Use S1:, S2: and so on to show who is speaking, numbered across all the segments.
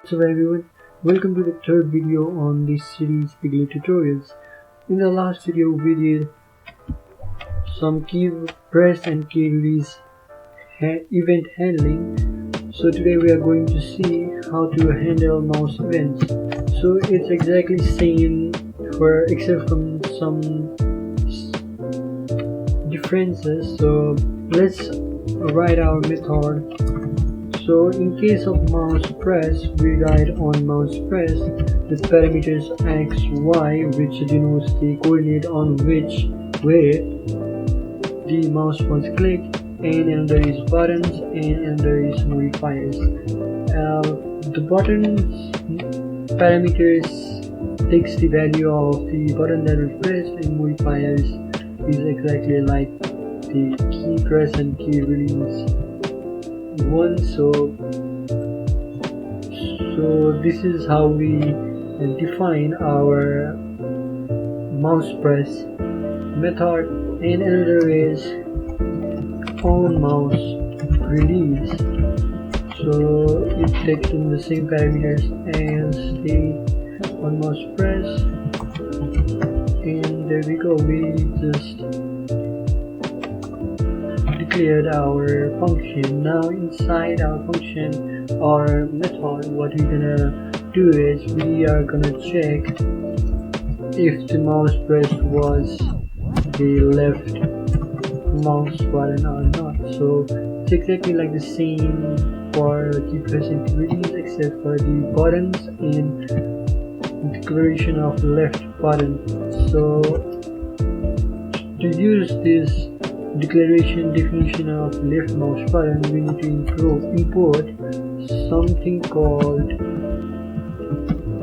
S1: So everyone, welcome to the third video on this series Pyglet tutorials. In the last video we did some key press and key release event handling. So today we are going to see how to handle mouse events. So it's exactly same except from some differences. So let's write our method. So in case of mouse press, we write on mouse press with parameters x, y, which denotes the coordinate on which way the mouse was clicked, and another is buttons, and another is modifiers. The buttons parameters takes the value of the button that was pressed, and modifiers is exactly like the key press and key release one. So this is how we define our mouse press method, and another is on mouse release. So it takes in the same parameters as the on mouse press, and there we go, we just declared our function. Now inside our function or method, what we're gonna do is we are gonna check if the mouse press was the left mouse button or not. So it's exactly like the same for key press and key release, except for the buttons and declaration of left button. So to use this definition of left mouse button, we need to import something called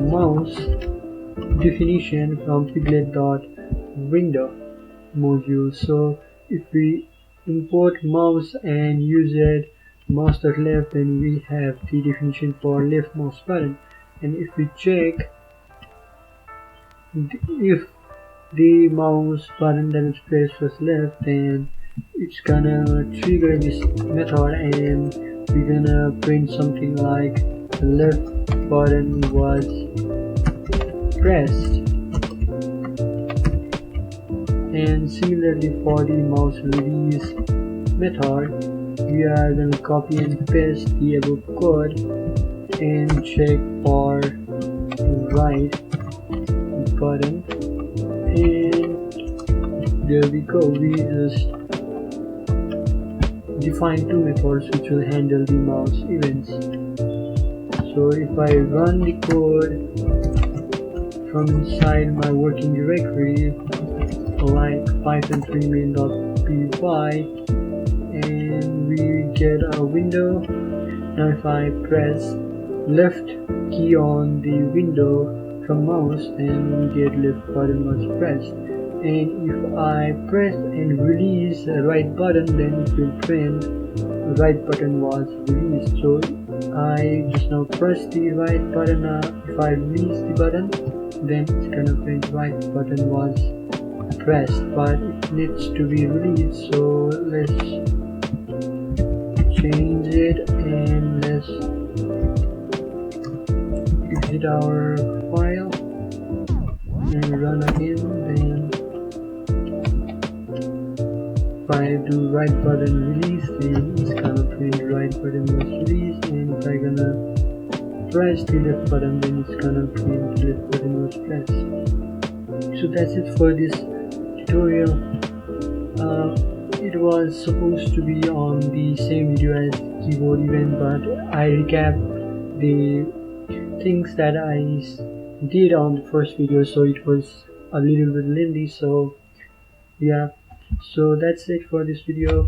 S1: mouse definition from pyglet.window module. So if we import mouse and use it mouse.left, then we have the definition for left mouse button. And if we check if the mouse button that is pressed was left, then it's gonna trigger this method, and we're gonna print something like the left button was pressed. And similarly for the mouse release method, we are gonna copy and paste the above code and check for right button, and there we go, we just define two methods which will handle the mouse events. So if I run the code from inside my working directory like python3 main.py, and we get a window. Now if I press left key on the window from mouse, and we get left button was pressed. And if I press and release the right button, then it will print right button was released. So I just now press the right button. If I release the button, then it's gonna print right button was pressed, but it needs to be released. So let's change it, and let's exit our file and run again. Then if I do right button release, then it's gonna print right button was released, and if I gonna press the left button, then it's gonna print left button was pressed. So that's it for this tutorial. It was supposed to be on the same video as keyboard event, but I recapped the things that I did on the first video, so it was a little bit lengthy. So yeah, so that's it for this video.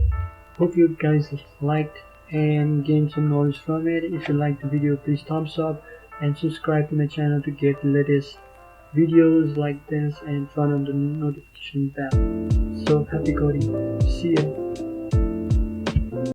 S1: Hope you guys liked and gained some knowledge from it. If you liked the video, please thumbs up and subscribe to my channel to get the latest videos like this, and turn on the notification bell. So happy coding, see ya.